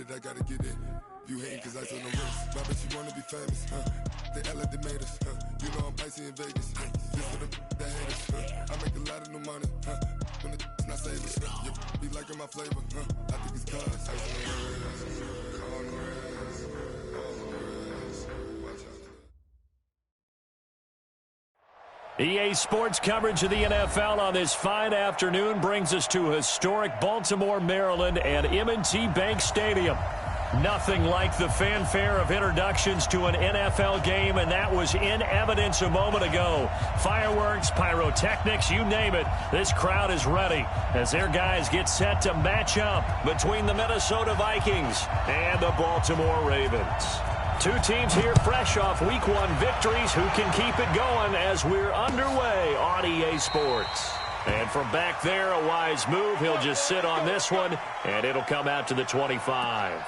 it, I gotta get it. You hating cause I on the wrist. My bitch, you wanna be famous, They act like they made us, You know I'm icy in Vegas, Just for the that hate us, I make a lot of new money, When it's not savings, You be liking my flavor, I think it's cause ice on the wrist, on the wrist, watch out. EA Sports coverage of the NFL on this fine afternoon brings us to historic Baltimore, Maryland and M&T Bank Stadium. Nothing like the fanfare of introductions to an NFL game, and that was in evidence a moment ago. Fireworks, pyrotechnics, you name it. This crowd is ready as their guys get set to match up between the Minnesota Vikings and the Baltimore Ravens. Two teams here fresh off Week 1 victories who can keep it going as we're underway on EA Sports. And from back there, a wise move. He'll just sit on this one, and it'll come out to the 25.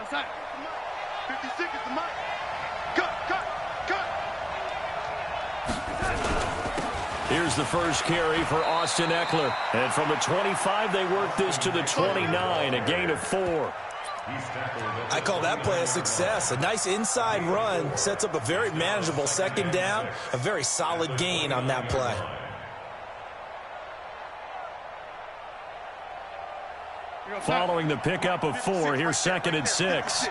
Outside. 50 seconds to Mike. Cut. Here's the first carry for Austin Eckler. And from the 25, they work this to the 29, a gain of 4. I call that play a success. A nice inside run sets up a very manageable second down, a very solid gain on that play. Following the pickup of 4, here's 2nd and 6.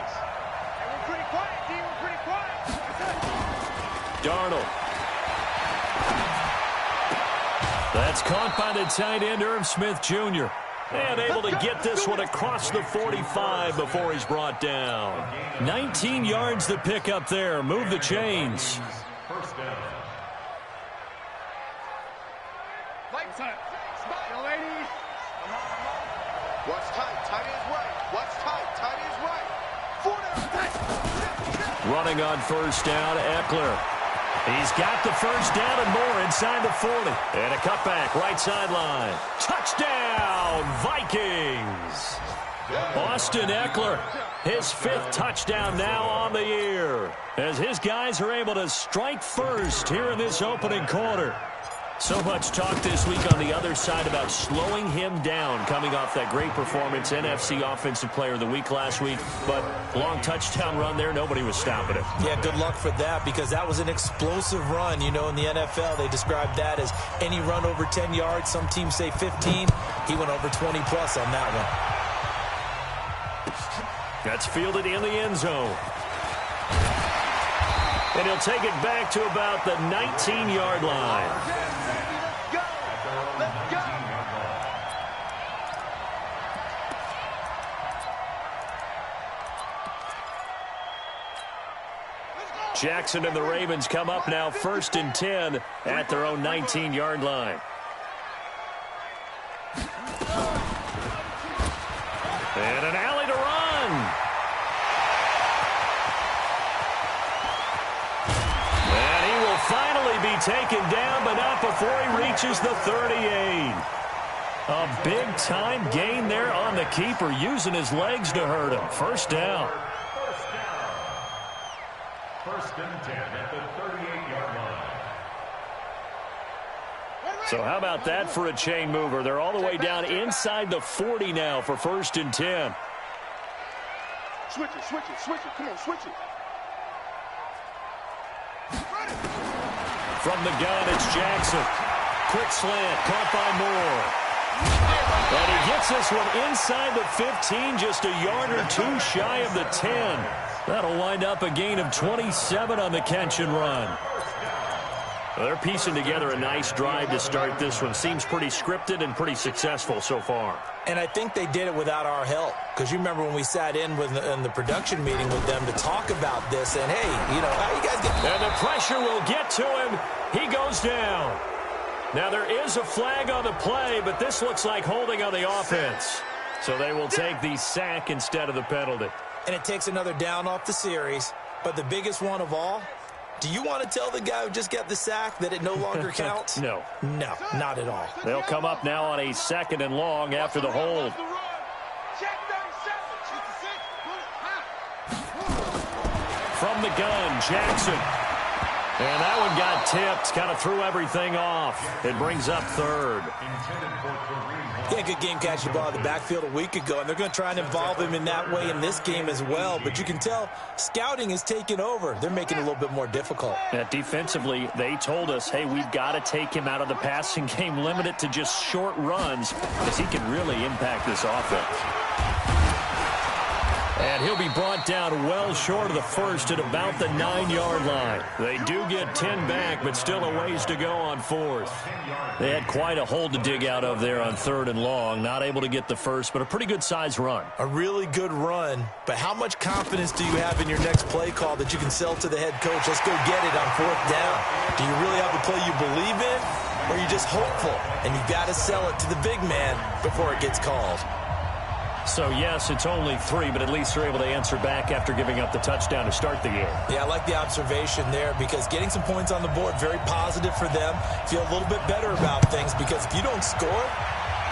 Darnold. That's caught by the tight end, Irv Smith Jr. And able to get this one across the 45 before he's brought down. 19 yards the pickup there. Move the chains. First down. Watch tight. Tight is right. Watch tight. Tight is right. 4 down. Running on first down, Eckler. He's got the first down and more inside the 40. And a cutback, right sideline. Touchdown, Vikings! Austin Eckler, his 5th touchdown now on the year, as his guys are able to strike first here in this opening quarter. So much talk this week on the other side about slowing him down coming off that great performance, NFC Offensive Player of the Week last week. But long touchdown run there, nobody was stopping it. Yeah, good luck for that because that was an explosive run. You know, in the NFL, they describe that as any run over 10 yards. Some teams say 15. He went over 20-plus on that one. That's fielded in the end zone. And he'll take it back to about the 19-yard line. Jackson and the Ravens come up now 1st and 10 at their own 19-yard line. And an alley to run. And he will finally be taken down, but not before he reaches the 38. A big-time gain there on the keeper, using his legs to hurt him. First down. First and 10 at the 38-yard line. So how about that for a chain mover? They're all the way down inside the 40 now for 1st and 10. Switch it. Come on, switch it. From the gun, it's Jackson. Quick slant, caught by Moore. And he gets this one inside the 15, just a yard or 2 shy of the 10. That'll wind up a gain of 27 on the catch and run. Well, they're piecing together a nice drive to start this one. Seems pretty scripted and pretty successful so far. And I think they did it without our help. Because you remember when we sat in the production meeting with them to talk about this. And, hey, you know, how you guys get... And the pressure will get to him. He goes down. Now, there is a flag on the play, but this looks like holding on the offense. So they will take the sack instead of the penalty. And it takes another down off the series. But the biggest one of all, Do you want to tell the guy who just got the sack that it no longer counts? No. No, not at all. They'll come up now on a 2nd and long after the hold. From the gun, Jackson. And that one got tipped, kind of threw everything off. It brings up 3rd. Yeah, good game catching the ball in the backfield a week ago, and they're going to try and involve him in that way in this game as well. But you can tell scouting is taking over. They're making it a little bit more difficult. Defensively, they told us, hey, we've got to take him out of the passing game, limit it to just short runs, because he can really impact this offense. And he'll be brought down well short of the first at about the 9-yard line. They do get 10 back, but still a ways to go on 4th. They had quite a hole to dig out of there on 3rd and long. Not able to get the first, but a pretty good size run. A really good run, but how much confidence do you have in your next play call that you can sell to the head coach? Let's go get it on 4th down. Do you really have a play you believe in, or are you just hopeful? And you've got to sell it to the big man before it gets called. So, yes, it's only 3, but at least they're able to answer back after giving up the touchdown to start the game. Yeah, I like the observation there because getting some points on the board, very positive for them. Feel a little bit better about things because if you don't score,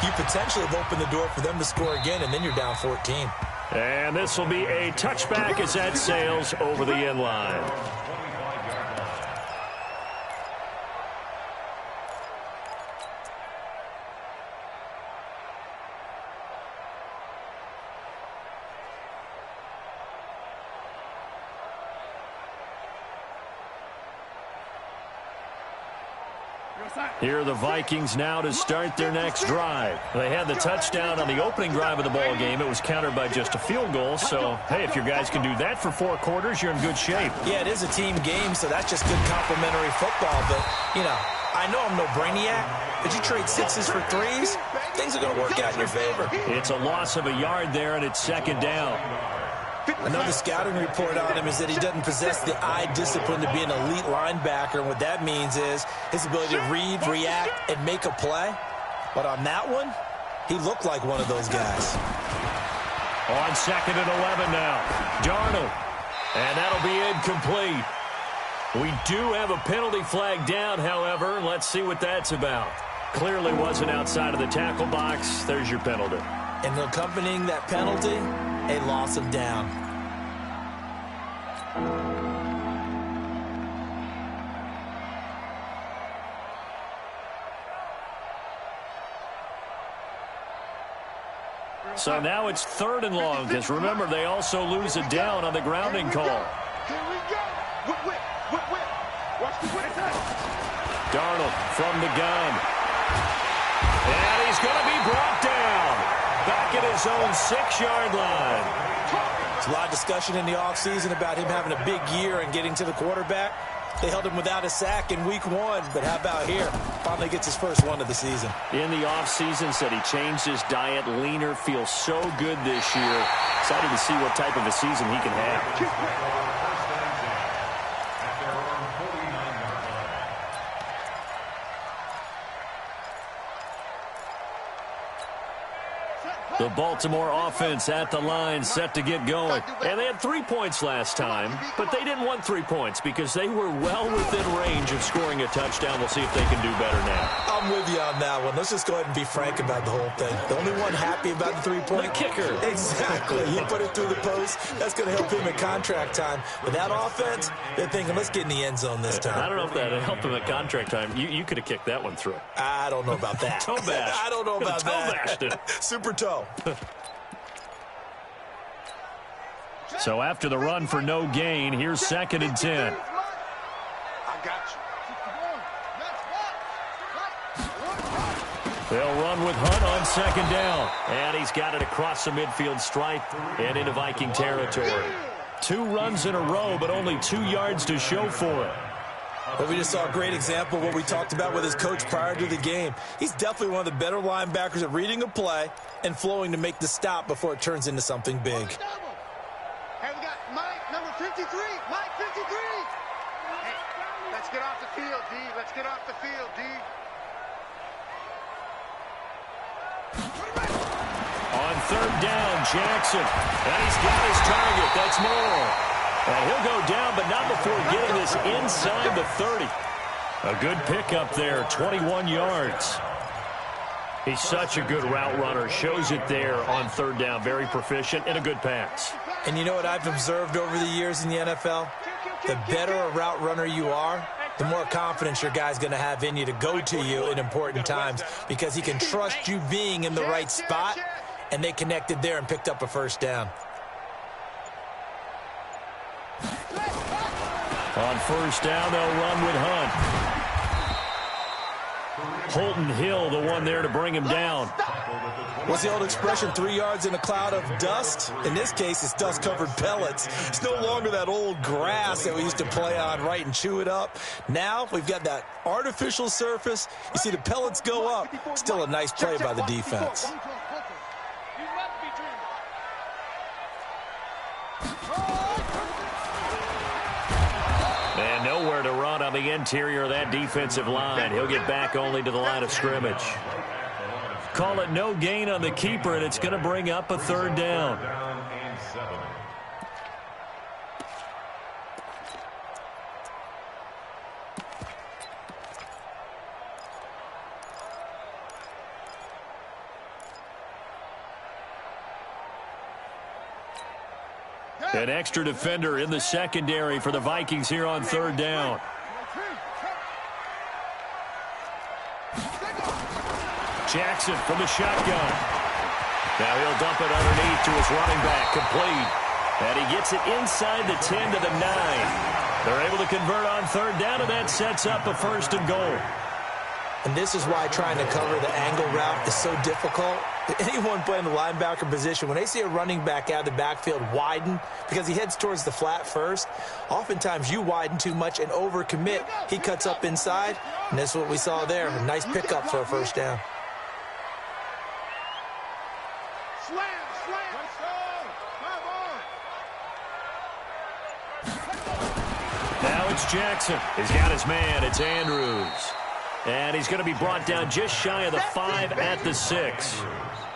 you potentially have opened the door for them to score again, and then you're down 14. And this will be a touchback as that sails over the end line. Here are the Vikings now to start their next drive. They had the touchdown on the opening drive of the ball game. It was countered by just a field goal. So, hey, if your guys can do that for 4 quarters, you're in good shape. Yeah, it is a team game, so that's just good complimentary football. But, you know, I know I'm no brainiac, but you trade 6s for 3s, things are going to work out in your favor. It's a loss of a yard there, and it's 2nd down. Another scouting report on him is that he doesn't possess the eye discipline to be an elite linebacker. And what that means is his ability to read, react, and make a play. But on that one, he looked like one of those guys. On 2nd and 11 now. Darnold. And that'll be incomplete. We do have a penalty flag down, however. Let's see what that's about. Clearly wasn't outside of the tackle box. There's your penalty. And accompanying that penalty, a loss of down. So now it's 3rd and long, because remember, they also lose a down on the grounding call. Here we go. Whip. Watch the whip. Darnold from the gun. And he's going to be brought down. Back at his own 6-yard line. There's a lot of discussion in the offseason about him having a big year and getting to the quarterback. They held him without a sack in week 1, but how about here? Finally gets his first one of the season. In the offseason, said he changed his diet, leaner, feels so good this year. Excited to see what type of a season he can have. The Baltimore offense at the line, set to get going. And they had 3 points last time, but they didn't want 3 points because they were well within range of scoring a touchdown. We'll see if they can do better now. I'm with you on that one. Let's just go ahead and be frank about the whole thing. The only one happy about the 3-point? The kicker. Exactly. He put it through the post. That's going to help him in contract time. But that offense, they're thinking, let's get in the end zone this time. I don't know if that helped him at contract time. You could have kicked that one through. I don't know about that. Toe bash. I don't know about toe that. Bashed it. Super toe. So after the run for no gain, here's 2nd and 10. I got you. They'll run with Hunt on 2nd down. And he's got it across the midfield stripe and into Viking territory. 2 runs in a row, but only 2 yards to show for it. Well, we just saw a great example of what we talked about with his coach prior to the game. He's definitely one of the better linebackers at reading a play and flowing to make the stop before it turns into something big. Hey, we got Mike, number 53. Mike, 53. Hey, let's get off the field, D. Let's get off the field, D. On 3rd down, Jackson. And he's got his target. That's Moore. And he'll go down, but not before getting this inside the 30. A good pickup there, 21 yards. He's such a good route runner. Shows it there on third down. Very proficient and a good pass. And you know what I've observed over the years in the NFL? The better a route runner you are, the more confidence your guy's going to have in you to go to you in important times because he can trust you being in the right spot, and they connected there and picked up a first down. On first down, they'll run with Hunt. Holton Hill, the one there to bring him down. What's the old expression, 3 yards in a cloud of dust? In this case, it's dust-covered pellets. It's no longer that old grass that we used to play on, right, and chew it up. Now we've got that artificial surface. You see the pellets go up. Still a nice play by the defense. And nowhere to run on the interior of that defensive line. He'll get back only to the line of scrimmage. Call it no gain on the keeper, and it's going to bring up a third down. An extra defender in the secondary for the Vikings here on third down. Jackson from the shotgun. Now he'll dump it underneath to his running back, complete. And he gets it inside the 10 to the 9. They're able to convert on third down, and that sets up a first and goal. And this is why trying to cover the angle route is so difficult. Anyone playing the linebacker position, when they see a running back out of the backfield widen because he heads towards the flat first, oftentimes you widen too much and overcommit. He cuts up inside, and that's what we saw there. A nice pickup for a first down. Now it's Jackson. He's got his man. It's Andrews. And he's going to be brought down just shy of the 5 at the 6.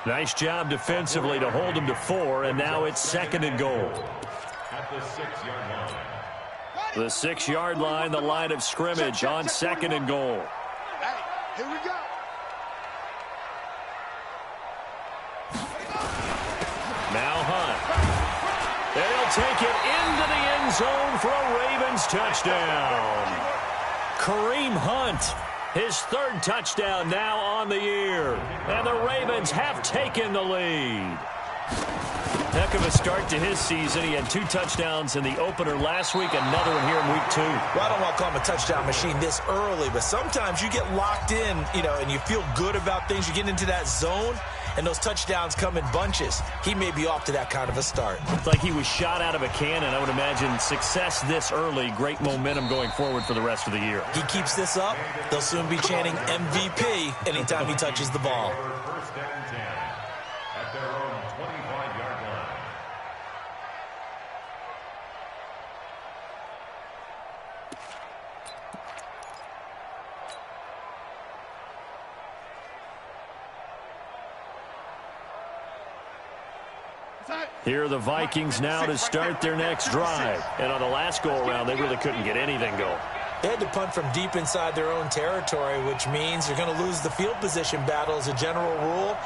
Nice job defensively to hold him to 4, and now it's second and goal. At the 6-yard line. The 6-yard line, the line of scrimmage on second and goal. Hey, here we go. Now Hunt. They'll take it into the end zone for a Ravens touchdown. Kareem Hunt. His third touchdown now on the year. And the Ravens have taken the lead. Heck of a start to his season. He had 2 touchdowns in the opener last week, another one here in week 2. Well, I don't want to call him a touchdown machine this early, but sometimes you get locked in, and you feel good about things. You get into that zone, and those touchdowns come in bunches. He may be off to that kind of a start. It's like he was shot out of a cannon. I would imagine success this early, great momentum going forward for the rest of the year. He keeps this up, they'll soon be chanting MVP anytime he touches the ball. First and 10 at their own 25-yard line. Here are the Vikings now to start their next drive. And on the last go-around, they really couldn't get anything going. They had to punt from deep inside their own territory, which means they're going to lose the field position battle as a general rule.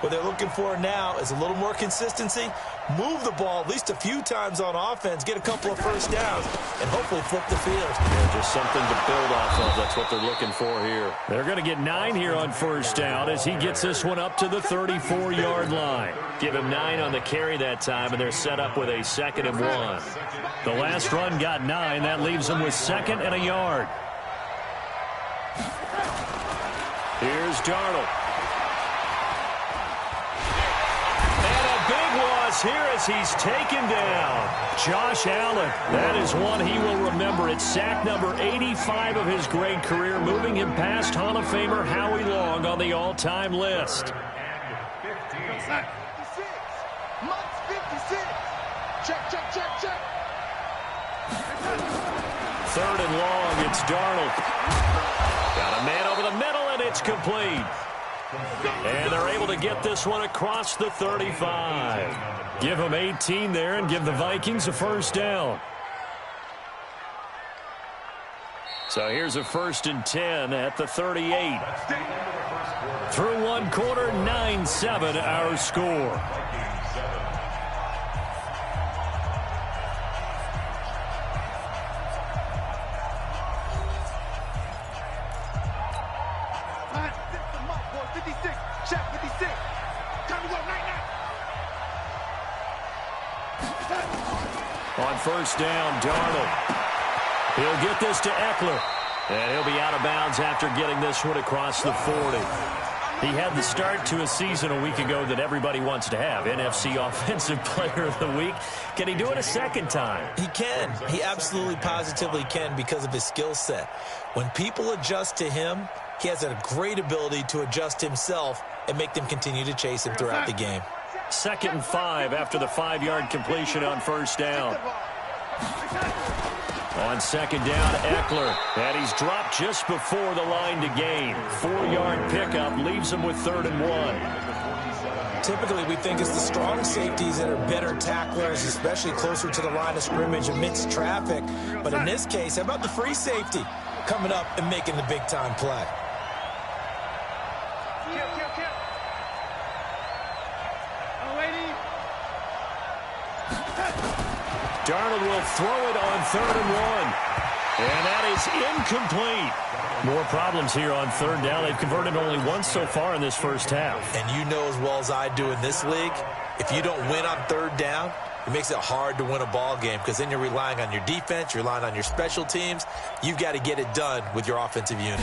What they're looking for now is a little more consistency, move the ball at least a few times on offense, get a couple of first downs, and hopefully flip the field. Yeah, just something to build off of. That's what they're looking for here. They're going to get 9 here on first down as he gets this one up to the 34-yard line. Give him 9 on the carry that time, and they're set up with a 2nd and 1. The last run got 9. That leaves them with 2nd and a yard. Here's Darnold. Here as he's taken down. Josh Allen. That is one he will remember. It's sack number 85 of his great career, moving him past Hall of Famer Howie Long on the all-time list. 56. Mike's 56. Check. Third and long, it's Darnold. Got a man over the middle, and it's complete. And they're able to get this one across the 35. Give them 18 there and give the Vikings a first down. So here's a 1st and 10 at the 38. Through one quarter, 9-7 our score. On 1st down, Darnold. He'll get this to Eckler. And he'll be out of bounds after getting this one across the 40. He had the start to a season a week ago that everybody wants to have. NFC Offensive Player of the Week. Can he do it a second time? He can. He absolutely positively can because of his skill set. When people adjust to him, he has a great ability to adjust himself and make them continue to chase him throughout the game. 2nd and 5 after the 5-yard completion on 1st down. On 2nd down, Eckler. And he's dropped just before the line to gain. 4-yard pickup leaves him with 3rd and 1. Typically, we think it's the strong safeties that are better tacklers, especially closer to the line of scrimmage amidst traffic. But in this case, how about the free safety coming up and making the big-time play? Darnold will throw it on 3rd and 1. And that is incomplete. More problems here on 3rd down. They've converted only once so far in this first half. And you know as well as I do in this league, if you don't win on 3rd down, it makes it hard to win a ball game because then you're relying on your defense, you're relying on your special teams. You've got to get it done with your offensive unit.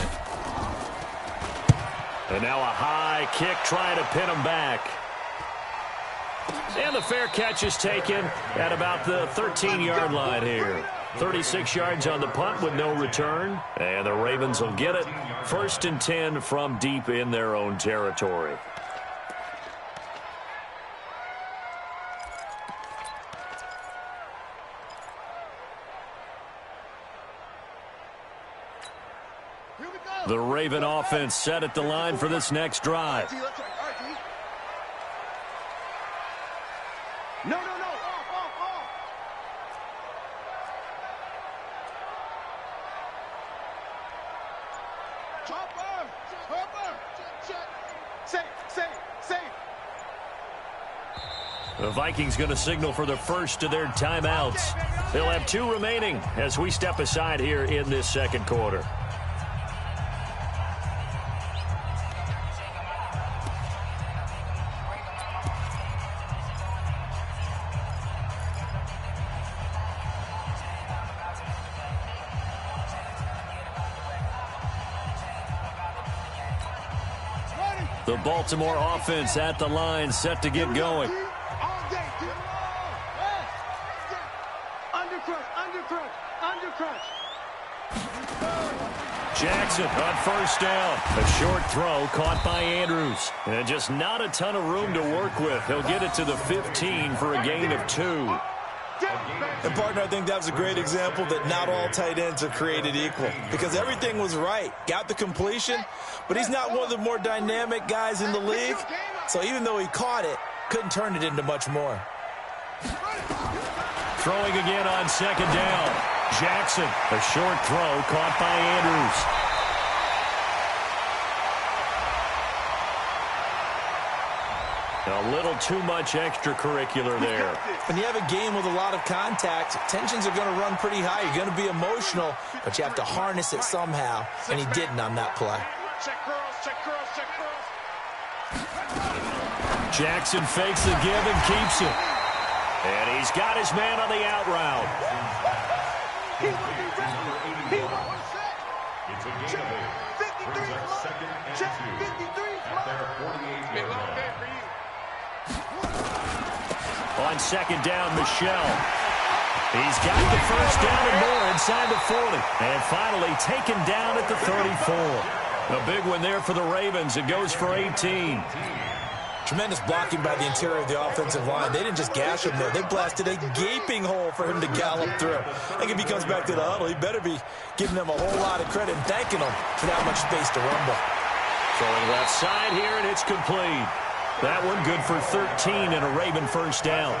And now a high kick trying to pin him back. And the fair catch is taken at about the 13-yard line here. 36 yards on the punt with no return. And the Ravens will get it. 1st and 10 from deep in their own territory. The Raven offense set at the line for this next drive. No. Off. Chopper. Safe. The Vikings going to signal for the first of their timeouts. They'll have 2 remaining as we step aside here in this 2nd quarter. The Baltimore offense at the line, set to get going. Undercrush. Jackson on 1st down. A short throw caught by Andrews. And just not a ton of room to work with. He'll get it to the 15 for a gain of 2. And, partner, I think that was a great example that not all tight ends are created equal because everything was right. Got the completion, but he's not one of the more dynamic guys in the league. So even though he caught it, couldn't turn it into much more. Throwing again on 2nd down. Jackson, a short throw caught by Andrews. A little too much extracurricular there. When you have a game with a lot of contact, tensions are going to run pretty high. You're going to be emotional, but you have to harness it somehow, and he didn't on that play. Check girls. Jackson fakes the give and keeps it. And he's got his man on the out route. It's a gain of 8. Brings up 2nd and 2 at their 48-yard line. On 2nd down, Michelle. He's got the 1st down and more inside the 40. And finally taken down at the 34. A big one there for the Ravens. It goes for 18. Tremendous blocking by the interior of the offensive line. They didn't just gash him there. They blasted a gaping hole for him to gallop through. I think if he comes back to the huddle, he better be giving them a whole lot of credit and thanking them for that much space to rumble. Throwing left side here, and it's complete. That one good for 13 and a Raven 1st down.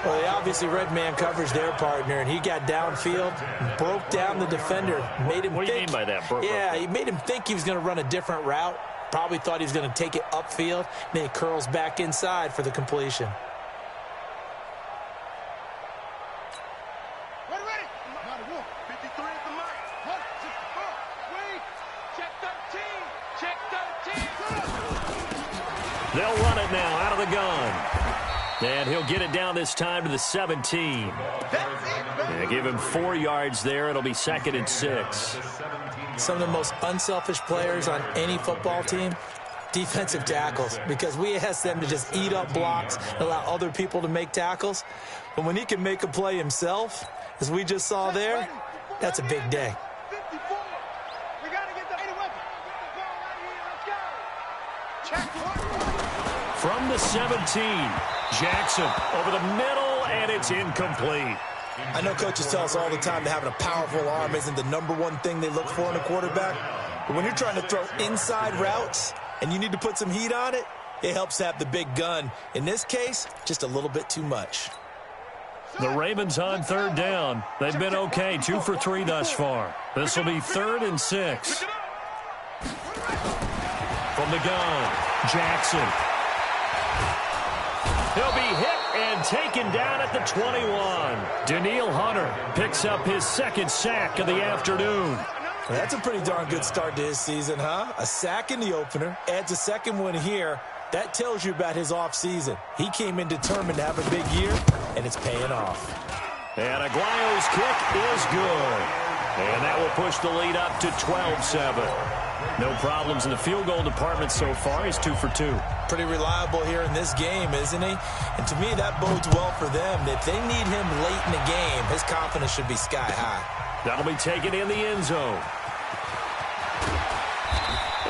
Well, they obviously read man coverage their partner, and he got downfield, broke down the defender, made him What do you mean by that? He made him think he was going to run a different route. Probably thought he was going to take it upfield, and then he curls back inside for the completion. They'll run it now out of the gun. And he'll get it down this time to the 17. Yeah, give him 4 yards there. It'll be 2nd and 6. Some of the most unselfish players on any football team, defensive tackles, because we ask them to just eat up blocks and allow other people to make tackles. But when he can make a play himself, as we just saw there, that's a big day. From the 17, Jackson over the middle, and it's incomplete. I know coaches tell us all the time that having a powerful arm isn't the #1 thing they look for in a quarterback. But when you're trying to throw inside routes and you need to put some heat on it, it helps to have the big gun. In this case, just a little bit too much. The Ravens on 3rd down. They've been okay, 2 for 3 thus far. This will be 3rd and 6. From the gun, Jackson. He'll be hit and taken down at the 21. Danielle Hunter picks up his 2nd sack of the afternoon. That's a pretty darn good start to his season, huh? A sack in the opener, adds a 2nd one here. That tells you about his offseason. He came in determined to have a big year, and it's paying off. And Aguayo's kick is good. And that will push the lead up to 12-7. No problems in the field goal department so far. He's 2 for 2. Pretty reliable here in this game, isn't he? And to me, that bodes well for them. If they need him late in the game, his confidence should be sky high. That'll be taken in the end zone.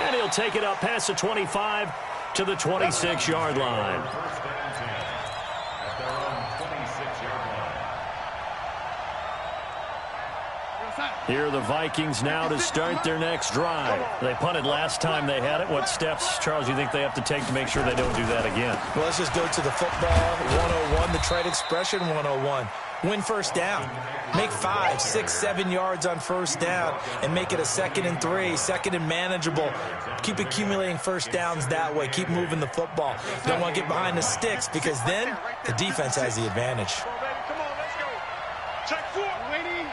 And he'll take it up past the 25 to the 26-yard line. Here are the Vikings now to start their next drive. They punted last time they had it. What steps, Charles, do you think they have to take to make sure they don't do that again? Well, let's just go to the football 101, the trade expression 101. Win first down. Make 5, 6, 7 yards on first down and make it a 2nd and 3, 2nd and manageable. Keep accumulating first downs that way. Keep moving the football. Don't want to get behind the sticks because then the defense has the advantage. Come on, let's go. Check 4. Waiting.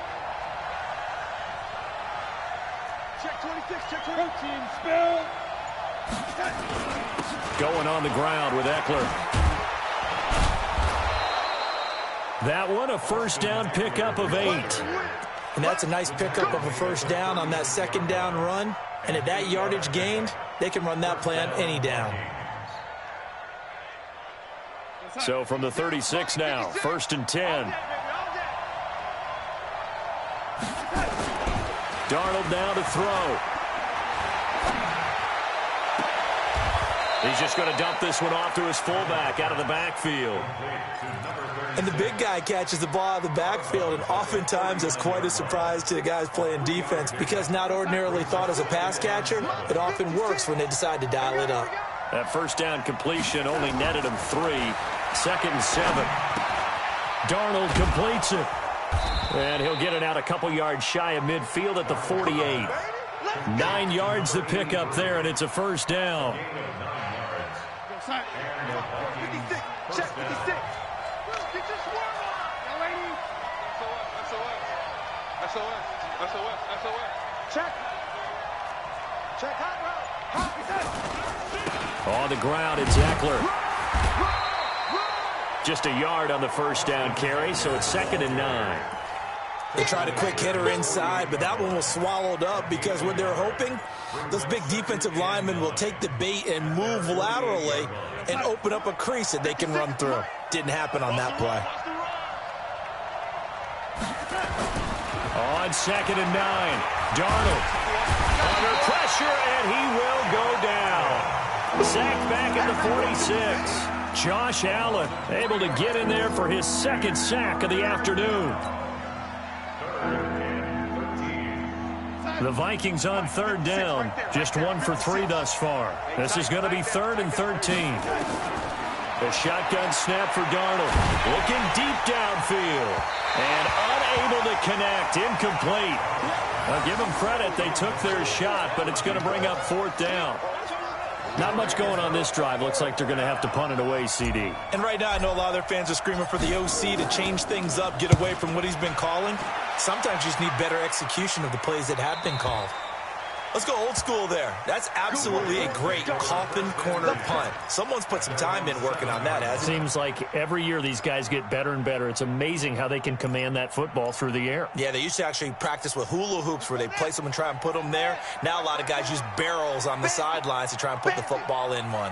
Check 26, check 13. Spill. Going on the ground with Eckler. That one, a first down pickup of 8. And that's a nice pickup of a first down on that 2nd down run. And at that yardage gained, they can run that play on any down. So from the 36 now, 1st and 10. Darnold now to throw. He's just going to dump this one off to his fullback out of the backfield. And the big guy catches the ball out of the backfield, and oftentimes it's quite a surprise to the guys playing defense because not ordinarily thought as a pass catcher, it often works when they decide to dial it up. That first down completion only netted him 3. 2nd and 7. Darnold completes it. And he'll get it out a couple yards shy of midfield at the 48. 9 yards to pick up there, and it's a first down. 56, check 56. SOS. Check. Check hot route. On the ground, it's Eckler. Just a yard on the first down carry, so it's 2nd and 9. They tried a quick hitter inside, but that one was swallowed up because what they're hoping, those big defensive linemen will take the bait and move laterally and open up a crease that they can run through. Didn't happen on that play. On 2nd and 9, Darnold under pressure, and he will go down. Sacked back at the 46. Josh Allen able to get in there for his 2nd sack of the afternoon. The Vikings on 3rd down, just 1 for 3 thus far. This is going to be 3rd and 13. The shotgun snap for Darnold. Looking deep downfield. And unable to connect. Incomplete. I'll give them credit. They took their shot, but it's going to bring up 4th down. Not much going on this drive. Looks like they're going to have to punt it away, CD. And right now, I know a lot of their fans are screaming for the OC to change things up, get away from what he's been calling. Sometimes you just need better execution of the plays that have been called. Let's go old school there. That's absolutely a great coffin corner punt. Someone's put some time in working on that, hasn't it? Seems like every year these guys get better and better. It's amazing how they can command that football through the air. Yeah, they used to actually practice with hula hoops where they place them and try and put them there. Now a lot of guys use barrels on the sidelines to try and put the football in one.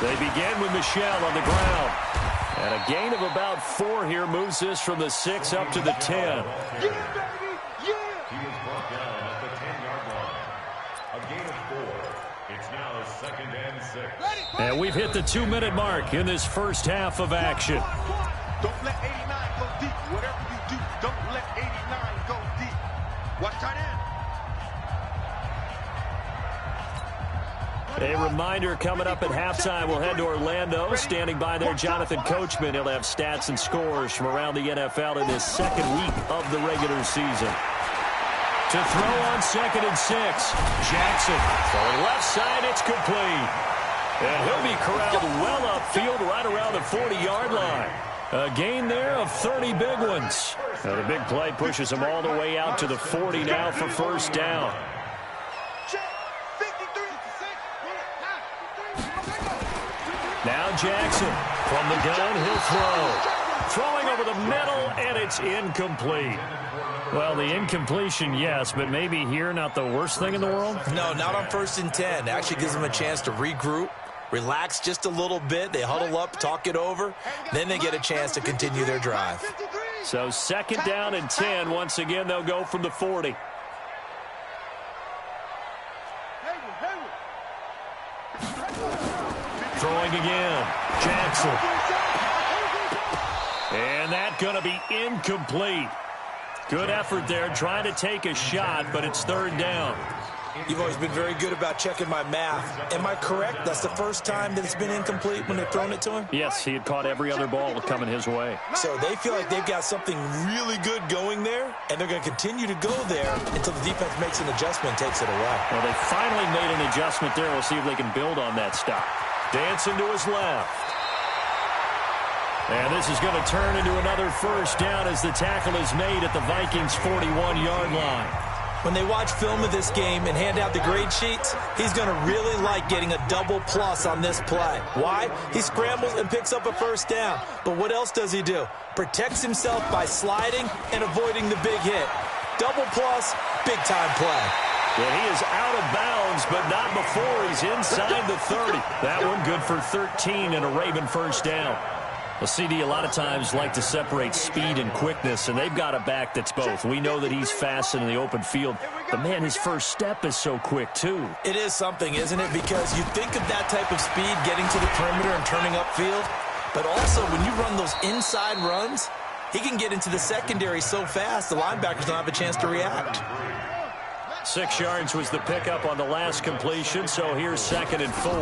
They begin with Michel on the ground. And a gain of about 4 here moves this from the 6 up to the 10. He was brought down at the 10-yard line. A gain of 4. It's now 2nd and 6. And we've hit the 2-minute mark in this first half of action. Don't let 89 go deep. Whatever you do, don't let 89 go deep. Watch tight end. A reminder coming up at halftime. We'll head to Orlando. Standing by there, Jonathan Coachman. He'll have stats and scores from around the NFL in this second week of the regular season. To throw on 2nd and 6. Jackson for left side. It's complete. And he'll be corralled well upfield right around the 40-yard line. A gain there of 30 big ones. Now the big play pushes him all the way out to the 40 now for 1st down. Now Jackson from the gun. He'll throw. Throwing over the middle, and it's incomplete. Well, the incompletion, yes, but maybe here not the worst thing in the world? No, not on 1st and 10. Actually gives them a chance to regroup, relax just a little bit. They huddle up, talk it over. Then they get a chance to continue their drive. So 2nd down and 10. Once again, they'll go from the 40. Throwing again. Jackson. And that's going to be incomplete. Good effort there, trying to take a shot, but it's 3rd down. You've always been very good about checking my math. Am I correct? That's the first time that it's been incomplete when they've thrown it to him? Yes, he had caught every other ball coming his way. So they feel like they've got something really good going there, and they're going to continue to go there until the defense makes an adjustment and takes it away. Well, they finally made an adjustment there. We'll see if they can build on that stop. Dancing to his left. And this is going to turn into another 1st down as the tackle is made at the Vikings' 41-yard line. When they watch film of this game and hand out the grade sheets, he's going to really like getting a double plus on this play. Why? He scrambles and picks up a 1st down. But what else does he do? Protects himself by sliding and avoiding the big hit. Double plus, big-time play. Well, he is out of bounds, but not before he's inside the 30. That one good for 13 and a Raven 1st down. Well, CD, a lot of times like to separate speed and quickness, and they've got a back that's both. We know that he's fast in the open field, but, man, his first step is so quick, too. It is something, isn't it? Because you think of that type of speed getting to the perimeter and turning upfield, but also when you run those inside runs, he can get into the secondary so fast the linebackers don't have a chance to react. 6 yards was the pickup on the last completion, so here's 2nd and 4.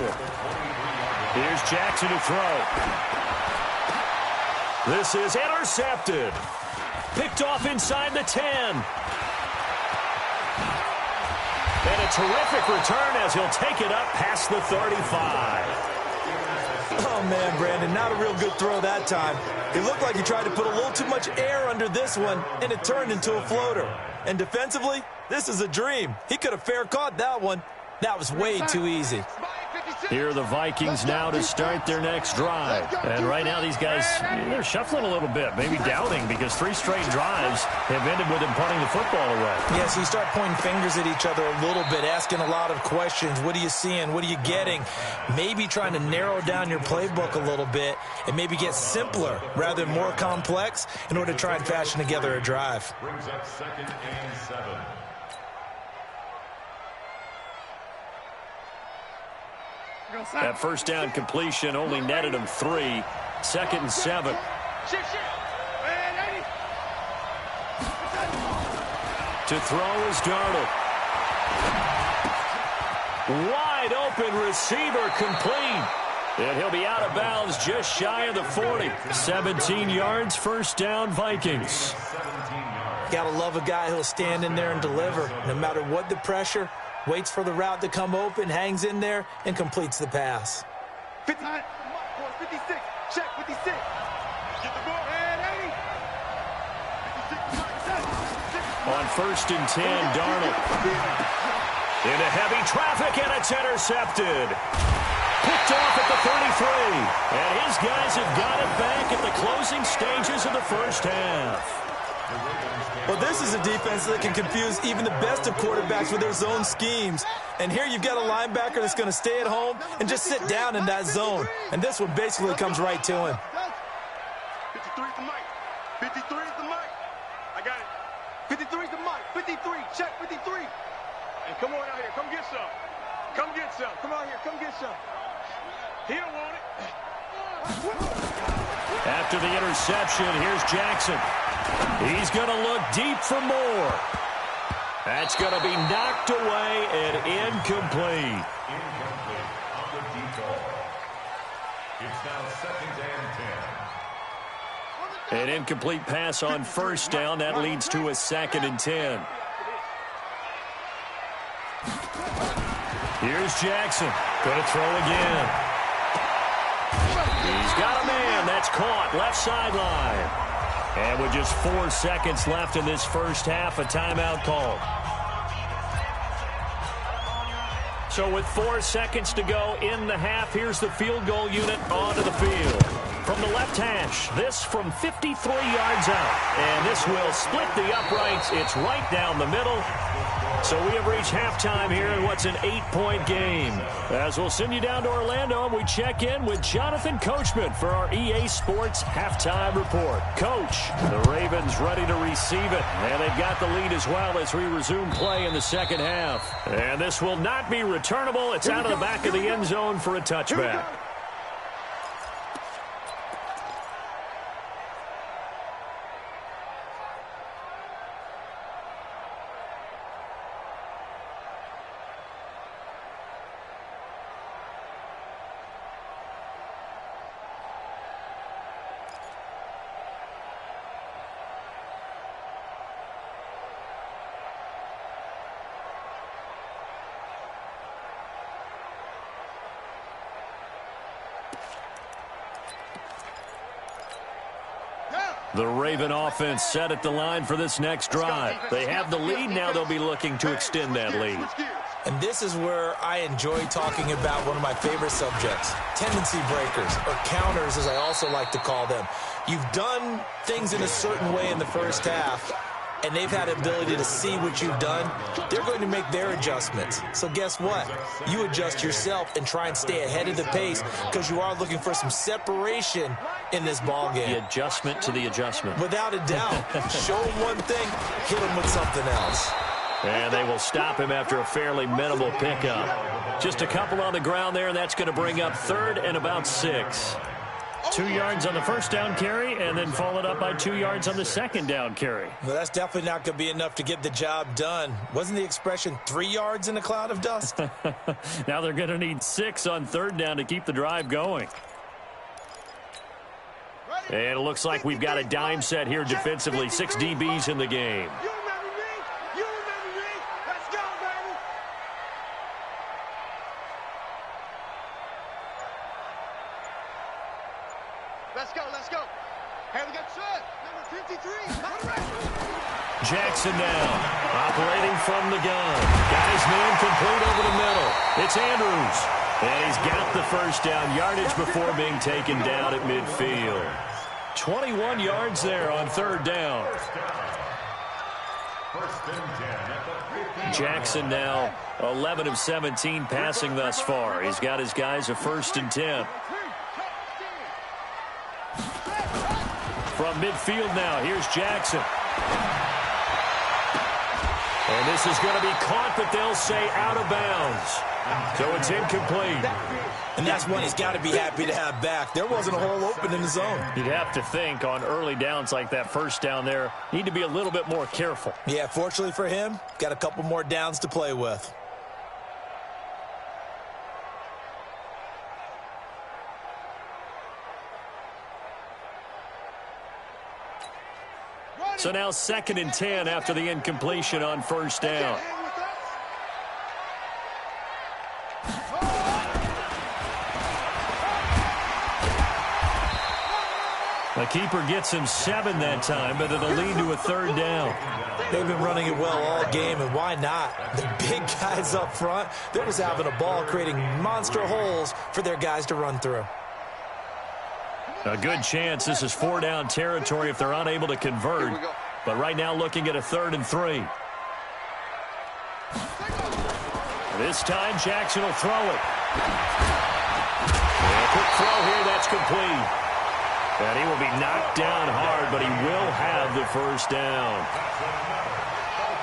Here's Jackson to throw. This is intercepted. Picked off inside the 10. And a terrific return as he'll take it up past the 35. Oh, man, Brandon, not a real good throw that time. It looked like he tried to put a little too much air under this one, and it turned into a floater. And defensively, this is a dream. He could have fair caught that one. That was way too easy. Here are the Vikings now to start their next drive. And right now these guys, they're shuffling a little bit, maybe doubting, because 3 straight drives have ended with them punting the football away. Yeah, so you start pointing fingers at each other a little bit, asking a lot of questions. What are you seeing? What are you getting? Maybe trying to narrow down your playbook a little bit and maybe get simpler rather than more complex in order to try and fashion together a drive. Brings up 2nd and 7. That 1st down completion only netted him 3. 2nd and 7. To throw is Darnold. Wide wide open receiver complete. And he'll be out of bounds just shy of the 40. 17 yards, first down, Vikings. Gotta love a guy who'll stand in there and deliver. No matter what the pressure, waits for the route to come open, hangs in there, and completes the pass. 59, 56, check 56. Get the ball, man, 80. On 1st and 10, Darnold. Into heavy traffic, and it's intercepted. Picked off at the 33. And his guys have got it back at the closing stages of the first half. Well, this is a defense that can confuse even the best of quarterbacks with their zone schemes. And here you've got a linebacker that's going to stay at home and just sit down in that zone. And this one basically comes right to him. 53 is the mic. 53 is the mic. I got it. 53 is the mic. 53. Check 53. And come on out here. Come get some. Come get some. Come out here. Come get some. He don't want it. After the interception, here's Jackson. He's going to look deep for more. That's going to be knocked away and incomplete. Incomplete on the detour. It's now 2nd and 10. An incomplete pass on first down. That leads to a 2nd and 10. Here's Jackson. Going to throw again. He's got a man. That's caught. Left sideline. And with just 4 seconds left in this first half, a timeout call. So with 4 seconds to go in the half, here's the field goal unit onto the field. From the left hash, this from 53 yards out. And this will split the uprights. It's right down the middle. So we have reached halftime here in what's an 8-point game. As we'll send you down to Orlando, and we check in with Jonathan Coachman for our EA Sports Halftime Report. Coach, the Ravens ready to receive it, and they've got the lead as well as we resume play in the second half. And this will not be returnable. It's out of the back of the end zone for a touchback. The Raven offense set at the line for this next drive. They have the lead. Now they'll be looking to extend that lead. And this is where I enjoy talking about one of my favorite subjects, tendency breakers, or counters as I also like to call them. You've done things in a certain way in the first half, and they've had the ability to see what you've done. They're going to make their adjustments. So guess what? You adjust yourself and try and stay ahead of the pace because you are looking for some separation in this ball game. The adjustment to the adjustment. Without a doubt. Show him one thing, hit him with something else. And they will stop him after a fairly minimal pickup. Just a couple on the ground there, and that's going to bring up 3rd and about 6. 2 yards on the first down carry, and then followed up by 2 yards on the second down carry. Well, that's definitely not going to be enough to get the job done. Wasn't the expression 3 yards in a cloud of dust? Now they're going to need 6 on 3rd down to keep the drive going. And it looks like we've got a dime set here defensively. 6 DBs in the game. Let's go. Hey, we got Chud, number 53. Jackson now, operating from the gun. Got his man complete over the middle. It's Andrews. And he's got the first down yardage before being taken down at midfield. 21 yards there on 3rd down. Jackson now 11 of 17 passing thus far. He's got his guys a 1st and 10. From midfield now, here's Jackson. And this is going to be caught, but they'll say out of bounds. So it's incomplete. And that's one he's got to be happy to have back. There wasn't a hole open in the zone. You'd have to think on early downs like that first down there, need to be a little bit more careful. Yeah, fortunately for him, got a couple more downs to play with. So now 2nd and 10 after the incompletion on first down. The keeper gets him 7 that time, but it'll lead to a 3rd down. They've been running it well all game, and why not? The big guys up front, they're just having a ball, creating monster holes for their guys to run through. A good chance this is 4-down territory if they're unable to convert. But right now looking at a 3rd and 3. This time Jackson will throw it. A quick throw here, that's complete. And he will be knocked down hard, but he will have the 1st down.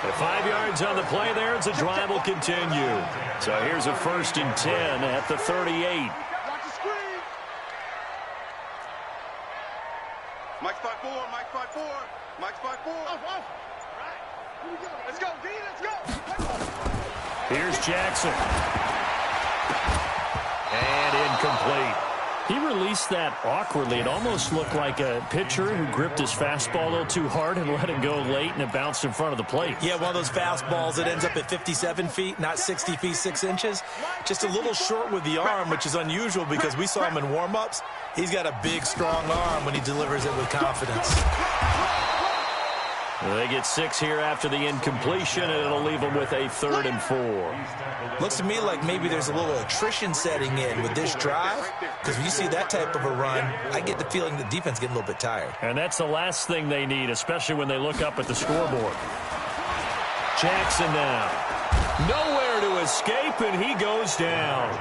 At 5 yards on the play there, the drive will continue. So here's a 1st and 10 at the 38. Mike's 5-4, Mike's 5-4, Mike's 5-4. Off. Here we go. Let's go, D, let's go. Here's Jackson. And incomplete. He released that awkwardly. It almost looked like a pitcher who gripped his fastball a little too hard and let it go late, and it bounced in front of the plate. Yeah, one of those fastballs that ends up at 57 feet, not 60 feet, 6 inches. Just a little short with the arm, which is unusual because we saw him in warm-ups. He's got a big, strong arm when he delivers it with confidence. They get 6 here after the incompletion, and it'll leave them with a 3rd and 4. Looks to me like maybe there's a little attrition setting in with this drive, because when you see that type of a run, I get the feeling the defense getting a little bit tired. And that's the last thing they need, especially when they look up at the scoreboard. Jackson now. Nowhere to escape, and he goes down.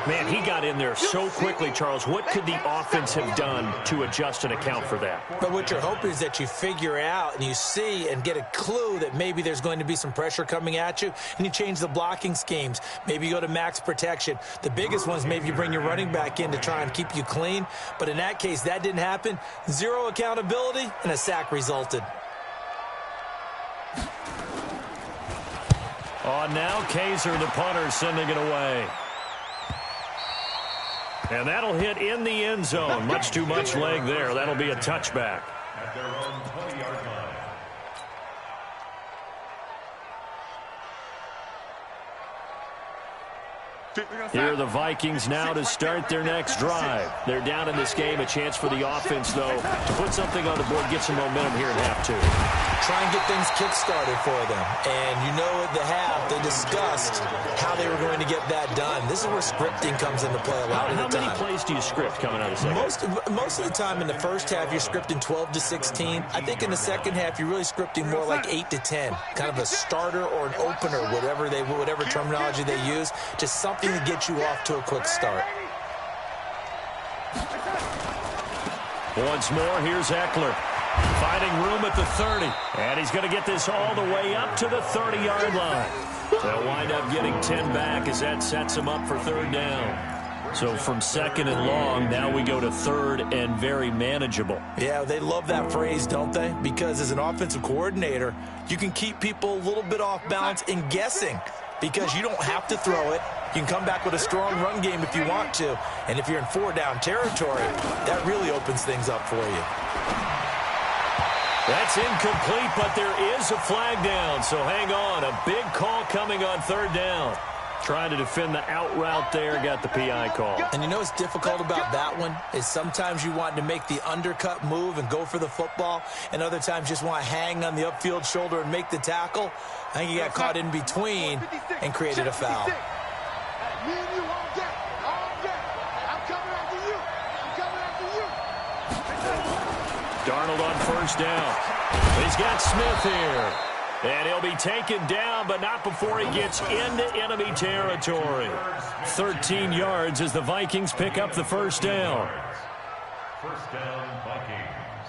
Man, he got in there so quickly, Charles. What could the offense have done to adjust and account for that? But what you're hoping is that you figure out and you see and get a clue that maybe there's going to be some pressure coming at you, and you change the blocking schemes. Maybe you go to max protection. The biggest one is maybe you bring your running back in to try and keep you clean. But in that case, that didn't happen. 0 accountability, and a sack resulted. On now, Kaiser, the punter, sending it away. And that'll hit in the end zone. Much too much leg there. That'll be a touchback. At their own 20-yard line. Here are the Vikings now to start their next drive. They're down in this game. A chance for the offense, though, to put something on the board, get some momentum here at half 2. Try and get things kick-started for them. And you know at the half, they discussed how they were going to get that done. This is where scripting comes into play a lot of the time. How many plays do you script coming out of the second? Most of the time in the first half, you're scripting 12 to 16. I think in the second half, you're really scripting more like 8 to 10. Kind of a starter or an opener, whatever terminology they use. Just something to get you off to a quick start. Once more, here's Eckler. Finding room at the 30. And he's going to get this all the way up to the 30-yard line. They'll wind up getting 10 back as that sets him up for 3rd down. So from 2nd and long, now we go to 3rd and very manageable. Yeah, they love that phrase, don't they? Because as an offensive coordinator, you can keep people a little bit off balance and guessing because you don't have to throw it. You can come back with a strong run game if you want to. And if you're in 4-down territory, that really opens things up for you. That's incomplete, but there is a flag down, so hang on. A big call coming on 3rd down. Trying to defend the out route there, got the PI call. And you know what's difficult about that one is sometimes you want to make the undercut move and go for the football, and other times just want to hang on the upfield shoulder and make the tackle. I think he got caught in between and created a foul. Darnold on 1st down. He's got Smith here. And he'll be taken down, but not before he gets into enemy territory. 13 yards as the Vikings pick up the 1st down. 1st down, Vikings.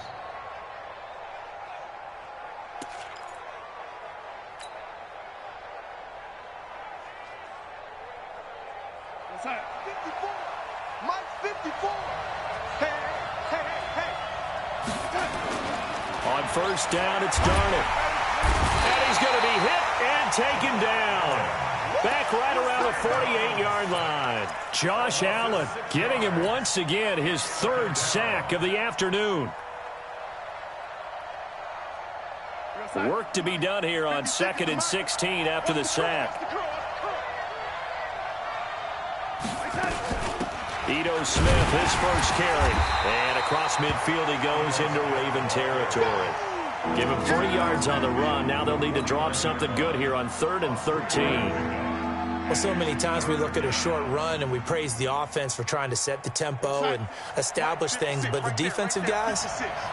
What's that? 54. Mike 54. Hey. On 1st down, it's Darnold. And he's going to be hit and taken down. Back right around the 48-yard line. Josh Allen getting him once again his 3rd sack of the afternoon. Work to be done here on 2nd and 16 after the sack. Ito Smith, his first carry. And across midfield he goes into Raven territory. Give him 3 yards on the run. Now they'll need to draw up something good here on 3rd and 13. Well, so many times we look at a short run and we praise the offense for trying to set the tempo and establish things, but the defensive guys,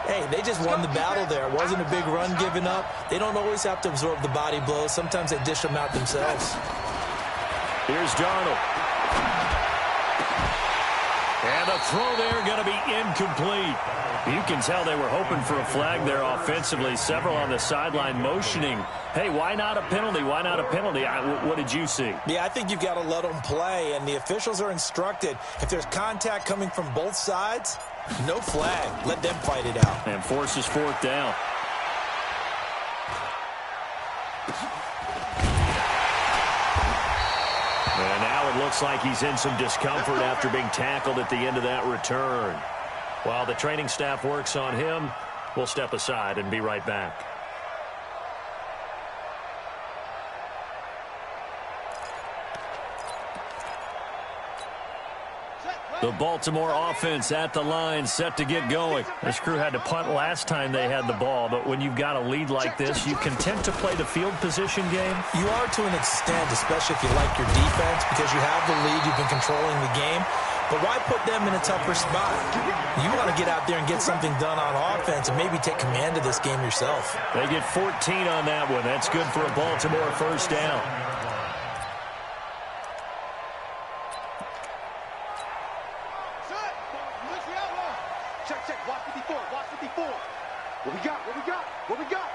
hey, they just won the battle there. It wasn't a big run given up. They don't always have to absorb the body blows. Sometimes they dish them out themselves. Here's Darnold. And the throw there going to be incomplete. You can tell they were hoping for a flag there offensively. Several on the sideline motioning, hey, why not a penalty? Why not a penalty? What did you see? Yeah, I think you've got to let them play, and the officials are instructed. If there's contact coming from both sides, no flag. Let them fight it out. And forces 4th down. And now it looks like he's in some discomfort after being tackled at the end of that return. While the training staff works on him, we'll step aside and be right back. The Baltimore offense at the line, set to get going. This crew had to punt last time they had the ball, but when you've got a lead like this, you content to play the field position game? You are to an extent, especially if you like your defense, because you have the lead, you've been controlling the game. But why put them in a tougher spot? You want to get out there and get something done on offense and maybe take command of this game yourself. They get 14 on that one. That's good for a Baltimore first down. Check. Watch 54. Watch 54. What we got?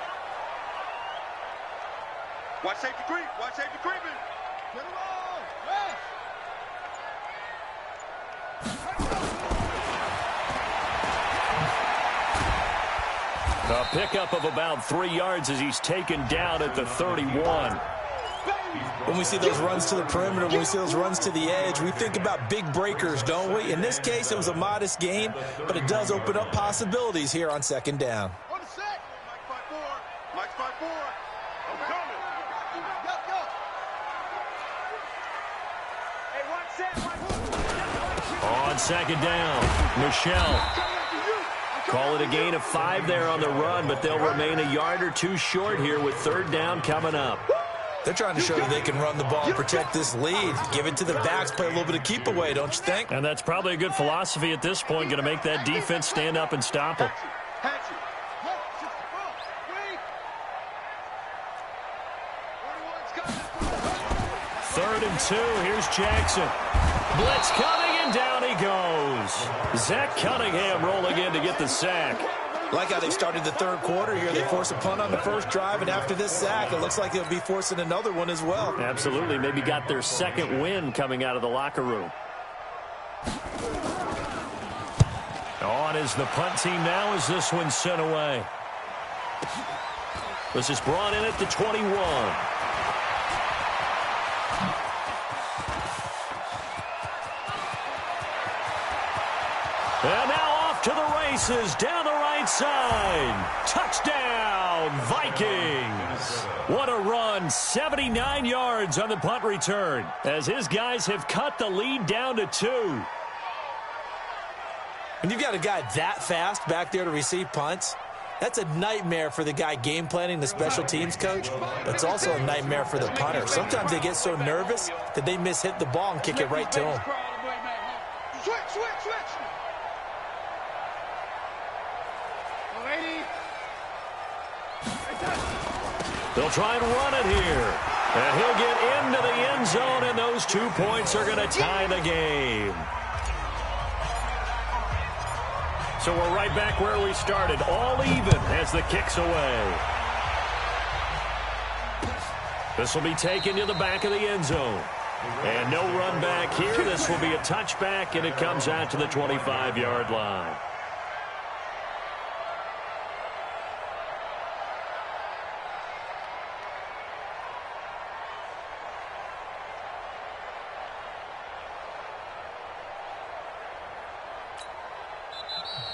Watch safety creep. Watch safety creeping. Get him on. Yes. A pickup of about 3 yards as he's taken down at the 31. When we see those runs to the perimeter, when we see those runs to the edge, we think about big breakers, don't we? In this case, it was a modest gain, but it does open up possibilities here on 2nd down. On the set. Mike's 5-4. I'm coming. Go. Hey, watch set. On 2nd down, Michelle. Call it a gain of 5 there on the run, but they'll remain a yard or 2 short here with 3rd down coming up. They're trying to show that they can run the ball and protect this lead. Give it to the backs, play a little bit of keep away, don't you think? And that's probably a good philosophy at this point, going to make that defense stand up and stop them. 3rd and 2, here's Jackson. Blitz coming, and down he goes. Zach Cunningham rolling in to get the sack. Like how they started the 3rd quarter here. They force a punt on the first drive, and after this sack, it looks like they'll be forcing another one as well. Absolutely. Maybe got their 2nd win coming out of the locker room. On is the punt team now as this one's sent away. This is brought in at the 21. And now off to the races, down the right side. Touchdown, Vikings. What a run, 79 yards on the punt return, as his guys have cut the lead down to 2. When you've got a guy that fast back there to receive punts, that's a nightmare for the guy game planning, the special teams coach. But it's also a nightmare for the punter. Sometimes they get so nervous that they hit the ball and kick it right to him. Switch. They'll try and run it here. And he'll get into the end zone, and those 2 points are going to tie the game. So we're right back where we started, all even as the kick's away. This will be taken to the back of the end zone. And no run back here. This will be a touchback, and it comes out to the 25-yard line.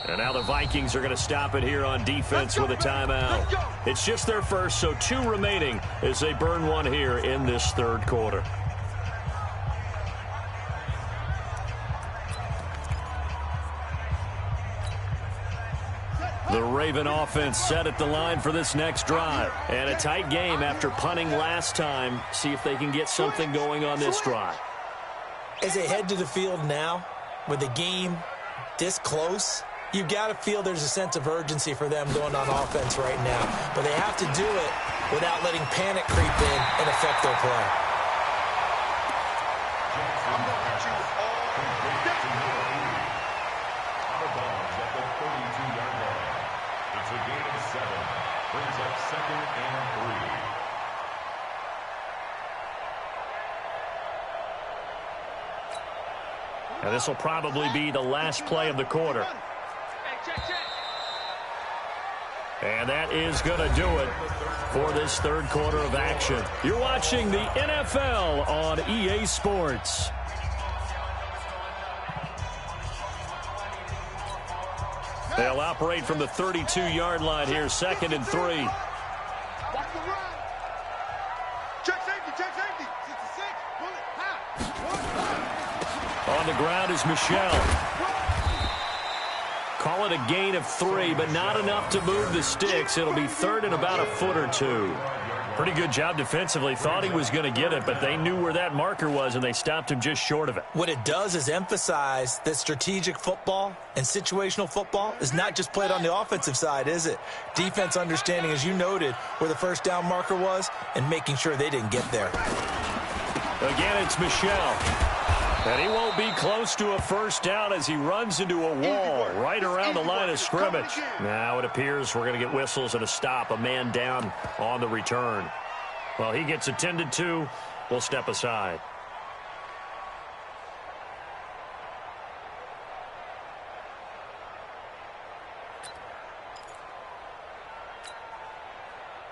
And now the Vikings are going to stop it here on defense with a timeout. It's just their first, so 2 remaining as they burn one here in this third quarter. The Raven offense set at the line for this next drive. And a tight game after punting last time. See if they can get something going on this drive. As they head to the field now, with the game this close, you've got to feel there's a sense of urgency for them going on offense right now. But they have to do it without letting panic creep in and affect their play. I'm going to let you out of bounds at the 32-yard line. It's a gain of 7. Brings up 2nd and 3. And this will probably be the last play of the quarter. And that is going to do it for this third quarter of action. You're watching the NFL on EA Sports. They'll operate from the 32-yard line here, 2nd and 3. Watch the run. Check safety, check safety. 66, pull it, high. On the ground is Michelle. Call it a gain of 3, but not enough to move the sticks. It'll be 3rd and about a foot or 2. Pretty good job defensively. Thought he was going to get it, but they knew where that marker was, and they stopped him just short of it. What it does is emphasize that strategic football and situational football is not just played on the offensive side, is it? Defense understanding, as you noted, where the first down marker was and making sure they didn't get there. Again, it's Michelle. And he won't be close to a first down as he runs into a wall right around the line of scrimmage. Now it appears we're going to get whistles and a stop, a man down on the return. Well, he gets attended to. We'll step aside.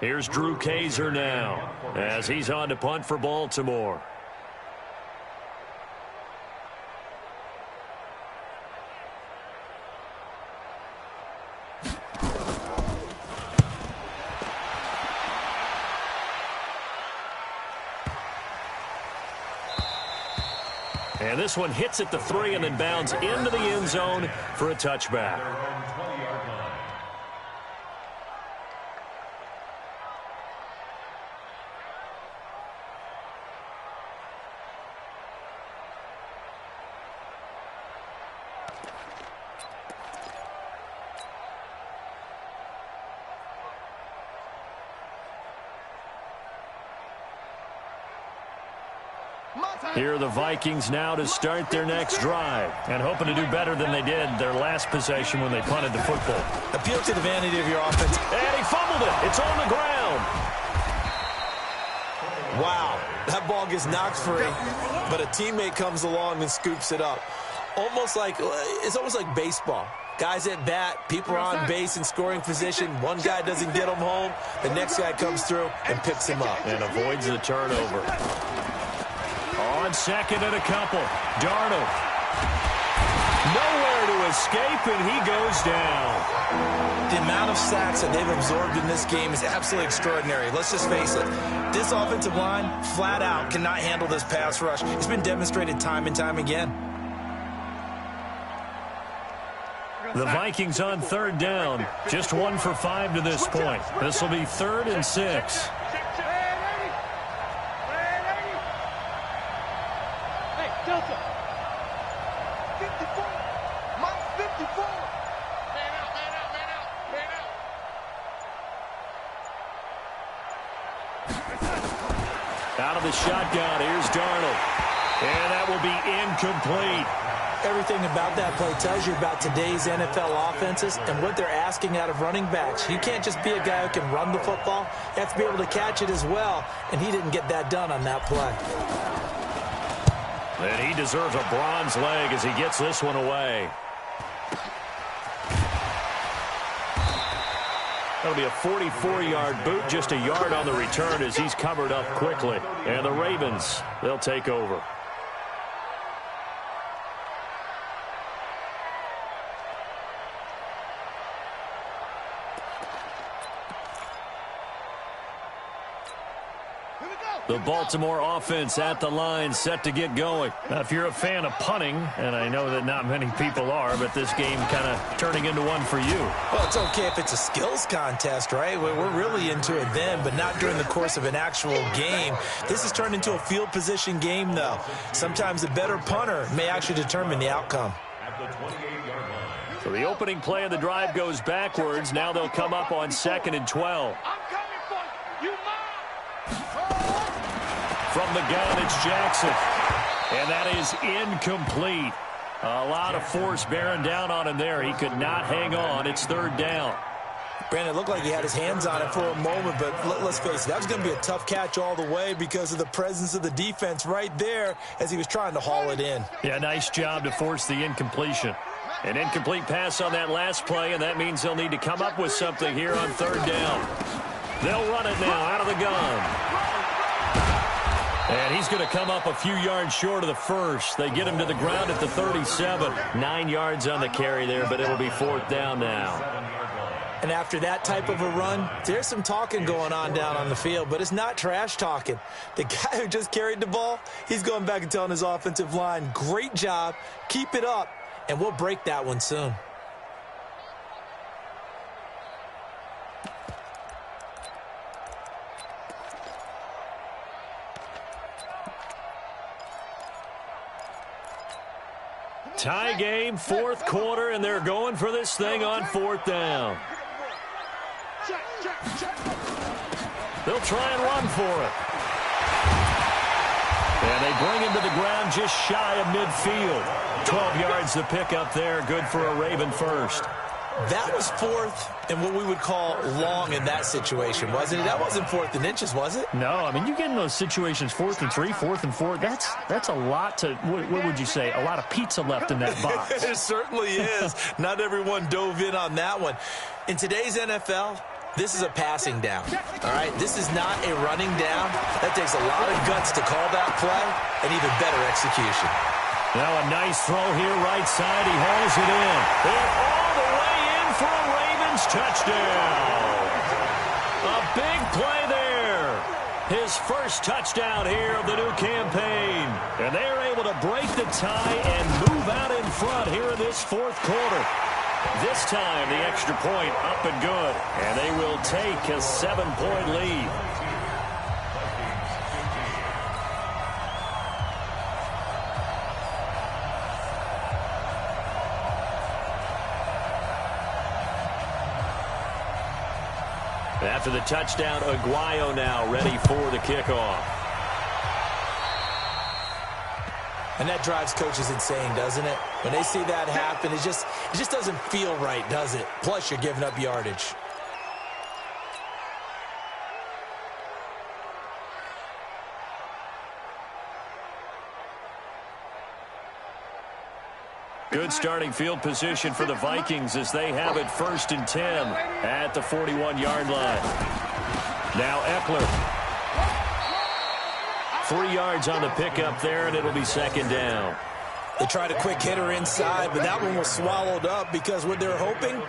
Here's Drew Kaiser now as he's on to punt for Baltimore. And this one hits at the 3 and then bounds into the end zone for a touchback. Here are the Vikings now to start their next drive and hoping to do better than they did their last possession when they punted the football. Appeal to the vanity of your offense. And he fumbled it. It's on the ground. Wow, that ball gets knocked free, but a teammate comes along and scoops it up. It's almost like baseball. Guys at bat, people are on base in scoring position. One guy doesn't get him home. The next guy comes through and picks him up. And avoids the turnover. On 2nd and a couple. Darnold. Nowhere to escape, and he goes down. The amount of sacks that they've absorbed in this game is absolutely extraordinary. Let's just face it. This offensive line, flat out, cannot handle this pass rush. It's been demonstrated time and time again. The Vikings on 3rd down. Just 1 for 5 to this point. This will be 3rd and 6. Out of the shotgun, here's Darnold. And that will be incomplete. Everything about that play tells you about today's NFL offenses and what they're asking out of running backs. You can't just be a guy who can run the football. You have to be able to catch it as well, and he didn't get that done on that play. And he deserves a bronze leg as he gets this one away. That'll be a 44-yard boot, just a yard on the return as he's covered up quickly. And the Ravens, they'll take over. The Baltimore offense at the line, set to get going. Now, if you're a fan of punting, and I know that not many people are, but this game kind of turning into one for you. Well, it's okay if it's a skills contest, right? We're really into it then, but not during the course of an actual game. This has turned into a field position game, though. Sometimes a better punter may actually determine the outcome. At the 28-yard line. So the opening play of the drive goes backwards. Now they'll come up on 2nd and 12. I'm coming for you. You From the gun, it's Jackson. And that is incomplete. A lot of force bearing down on him there. He could not hang on. It's 3rd down. Brandon, it looked like he had his hands on it for a moment, but let's face it, that was going to be a tough catch all the way because of the presence of the defense right there as he was trying to haul it in. Yeah, nice job to force the incompletion. An incomplete pass on that last play, and that means they'll need to come up with something here on 3rd down. They'll run it now out of the gun. And he's going to come up a few yards short of the first. They get him to the ground at the 37. 9 yards on the carry there, but it'll be 4th down now. And after that type of a run, there's some talking going on down on the field, but it's not trash talking. The guy who just carried the ball, he's going back and telling his offensive line, great job, keep it up, and we'll break that one soon. Tie game, 4th quarter, and they're going for this thing on 4th down. They'll try and run for it. And they bring him to the ground just shy of midfield. 12 yards to pick up there, good for a Raven first. That was 4th and what we would call long in that situation, wasn't it? That wasn't 4th and inches, was it? No, I mean, you get in those situations 4th and 3, 4th and 4. That's a lot to, what would you say, a lot of pizza left in that box. It certainly is. Not everyone dove in on that one. In today's NFL, this is a passing down, all right? This is not a running down. That takes a lot of guts to call that play and even better execution. Now a nice throw here, right side. He hauls it in. And all the way in for a Ravens touchdown. A big play there. His first touchdown here of the new campaign. And they're able to break the tie and move out in front here in this 4th quarter. This time, the extra point up and good. And they will take a 7-point lead. After the touchdown, Aguayo now ready for the kickoff. And that drives coaches insane, doesn't it? When they see that happen, it just doesn't feel right, does it? Plus, you're giving up yardage. Good starting field position for the Vikings as they have it 1st and 10 at the 41-yard line. Now Eckler. 3 yards on the pickup there, and it'll be 2nd down. They tried a quick hitter inside, but that one was swallowed up because what they're hoping,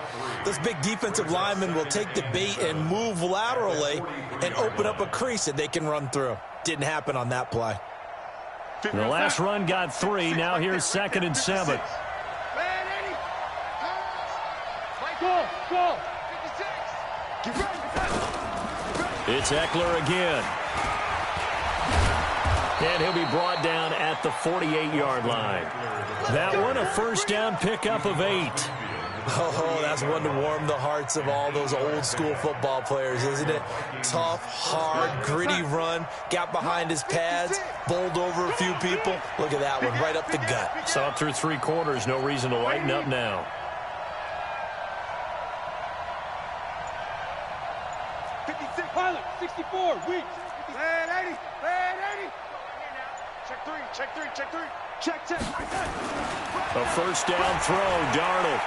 those big defensive linemen will take the bait and move laterally and open up a crease that they can run through. Didn't happen on that play. The last run got 3. Now here's 2nd and 7. It's Eckler again. And he'll be brought down at the 48-yard line. That one a 1st down pickup of 8. Oh, that's one to warm the hearts of all those old-school football players, isn't it? Tough, hard, gritty run. Got behind his pads, bowled over a few people. Look at that one, right up the gut. Saw it through 3 quarters. No reason to lighten up now. Pilot, 64, weak. Land 80, land 80. Check 3, check 3, check 3. Check. A 1st down throw, Darnold.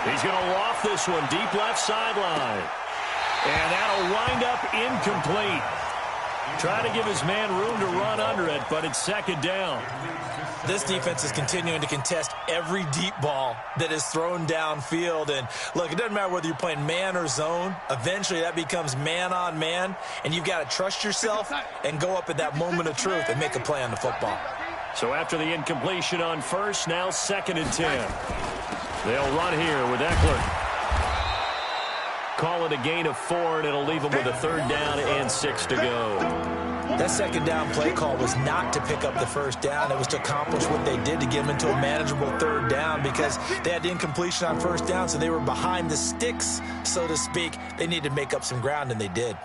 He's going to loft this one deep left sideline. And that'll wind up incomplete. Trying to give his man room to run under it, but it's second down. This defense is continuing to contest every deep ball that is thrown downfield. And, look, it doesn't matter whether you're playing man or zone. Eventually, that becomes man on man, and you've got to trust yourself and go up at that moment of truth and make a play on the football. So after the incompletion on first, now 2nd and 10. They'll run here with Eckler. Call it a gain of 4, and it'll leave them with a 3rd down and 6 to go. That second down play call was not to pick up the first down. It was to accomplish what they did to get them into a manageable 3rd down because they had the incompletion on first down, so they were behind the sticks, so to speak. They needed to make up some ground, and they did.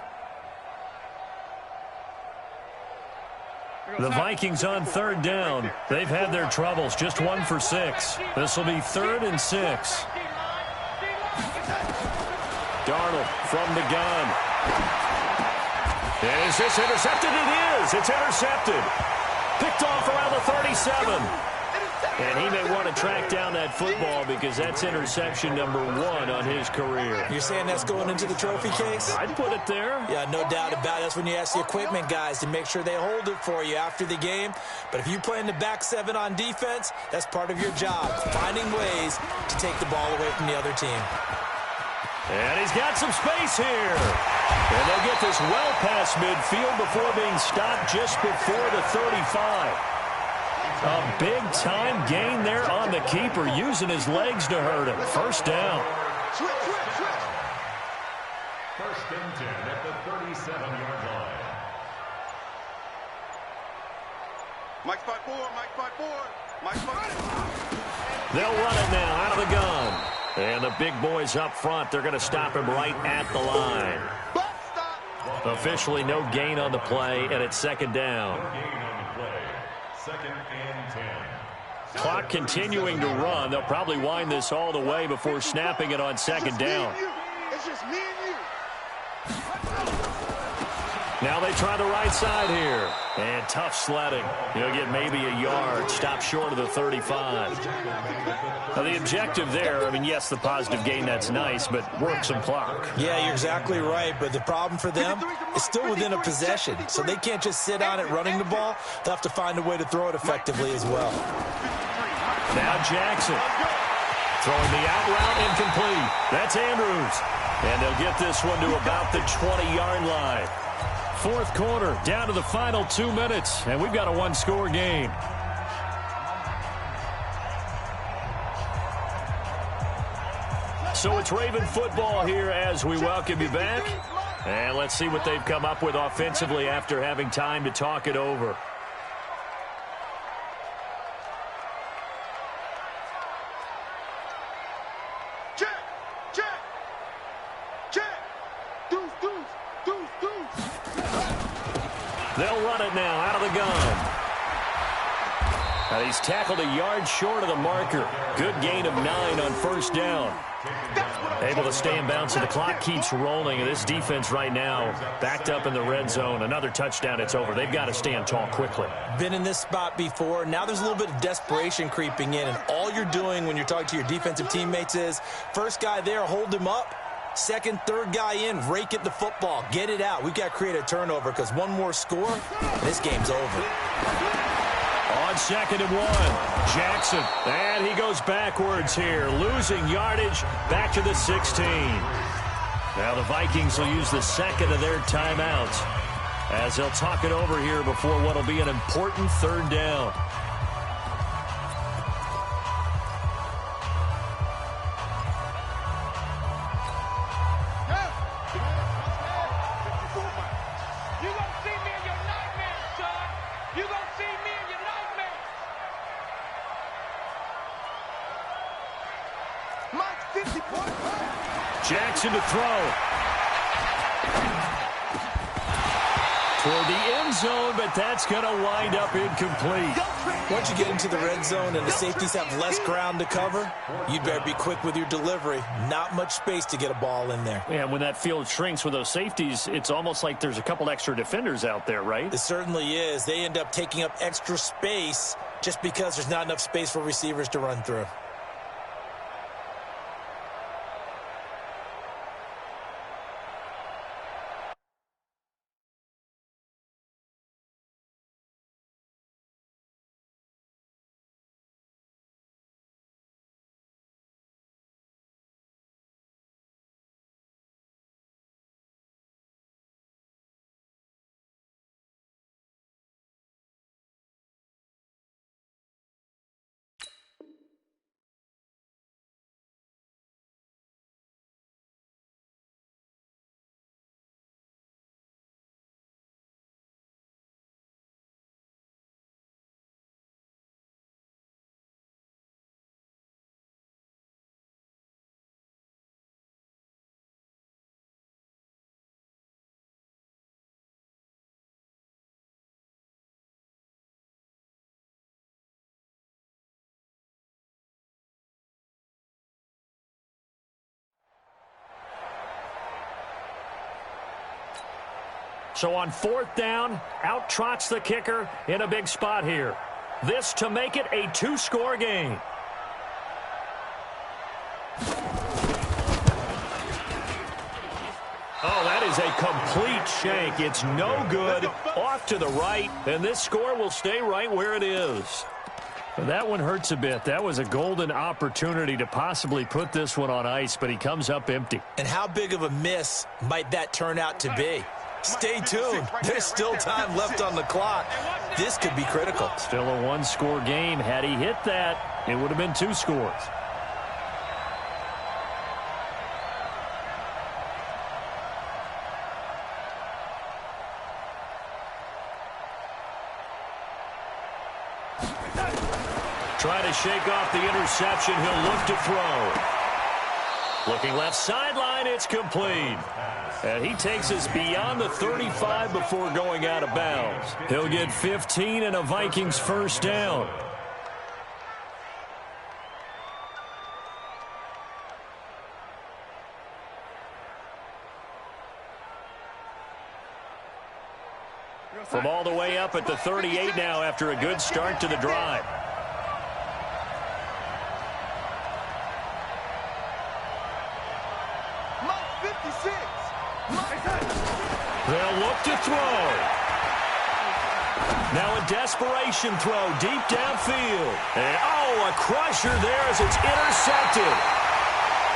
The Vikings on 3rd down. They've had their troubles, just 1 for 6. This will be 3rd and 6. Darnold from the gun. Is this intercepted? It is. It's intercepted. Picked off around the 37. And he may want to track down that football because that's interception number 1 on his career. You're saying that's going into the trophy case? I'd put it there. Yeah, no doubt about it. That's when you ask the equipment guys to make sure they hold it for you after the game. But if you play in the back 7 on defense, that's part of your job, finding ways to take the ball away from the other team. And he's got some space here. And they'll get this well past midfield before being stopped just before the 35. A big-time gain there on the keeper, using his legs to hurt him. First down. Switch. 1st and 10 at the 37-yard line. Mike spot 4, Mike spot 4, Mike spot 4. They'll run it now out of the gun. And the big boys up front, they're going to stop him right at the line. Officially no gain on the play, and it's 2nd down. No gain on the play. 2nd and 10. Clock continuing to run. They'll probably wind this all the way before snapping it on 2nd down. It's just me and you. Now they try the right side here. And tough sledding. He'll get maybe a yard. Stop short of the 35. Now the objective there, I mean, yes, the positive gain, that's nice, but work some clock. Yeah, you're exactly right. But the problem for them is still within a possession. So they can't just sit on it running the ball. They'll have to find a way to throw it effectively as well. Now Jackson. Throwing the out route incomplete. That's Andrews. And they'll get this one to about the 20-yard line. 4th quarter, down to the final 2 minutes, and we've got a 1-score game. So it's Raven football here as we welcome you back. And let's see what they've come up with offensively after having time to talk it over. They'll run it now out of the gun. And he's tackled a yard short of the marker. Good gain of 9 on 1st down. Able to stay in bounds, so the clock keeps rolling. And this defense right now backed up in the red zone. Another touchdown, it's over. They've got to stand tall quickly. Been in this spot before. Now there's a little bit of desperation creeping in. And all you're doing when you're talking to your defensive teammates is, first guy there, hold him up. 2nd, 3rd guy in, rake at the football. Get it out. We've got to create a turnover because one more score, and this game's over. On 2nd and 1, Jackson. And he goes backwards here, losing yardage back to the 16. Now the Vikings will use the 2nd of their timeouts as they'll talk it over here before what will be an important 3rd down. Jackson to throw. Toward the end zone, but that's going to wind up incomplete. Once you get into the red zone and the safeties have less ground to cover, you'd better be quick with your delivery. Not much space to get a ball in there. Yeah, when that field shrinks with those safeties, it's almost like there's a couple extra defenders out there, right? It certainly is. They end up taking up extra space just because there's not enough space for receivers to run through. So on 4th down, out trots the kicker in a big spot here. This to make it a 2-score game. Oh, that is a complete shank. It's no good. Off to the right, and this score will stay right where it is. That one hurts a bit. That was a golden opportunity to possibly put this one on ice, but he comes up empty. And how big of a miss might that turn out to be? Stay tuned. There's still time left on the clock. This could be critical. Still a 1-score game. Had he hit that, it would have been 2 scores. Try to shake off the interception. He'll look to throw. Looking left sideline, it's complete. And he takes us beyond the 35 before going out of bounds. He'll get 15 and a Vikings first down. From all the way up at the 38 now after a good start to the drive. They'll look to throw. Now a desperation throw deep downfield. And oh, a crusher there as it's intercepted.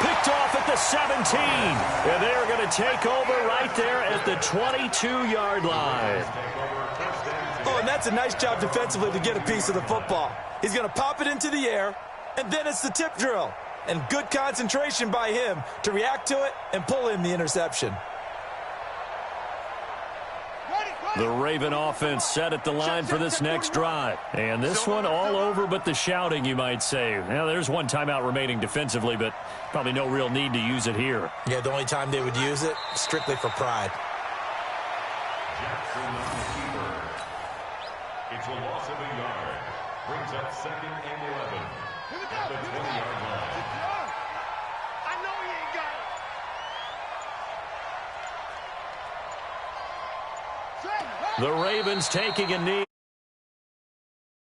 Picked off at the 17. And they're going to take over right there at the 22-yard line. Oh, and that's a nice job defensively to get a piece of the football. He's going to pop it into the air, and then it's the tip drill. And good concentration by him to react to it and pull in the interception. The Raven offense set at the line for this next drive. And this one all over but the shouting, you might say. Now, there's one timeout remaining defensively, but probably no real need to use it here. Yeah, the only time they would use it, strictly for pride. It's a loss of a yard. Brings up 2nd and 11 at the 20-yard line. I know he ain't got it. The Ravens taking a knee.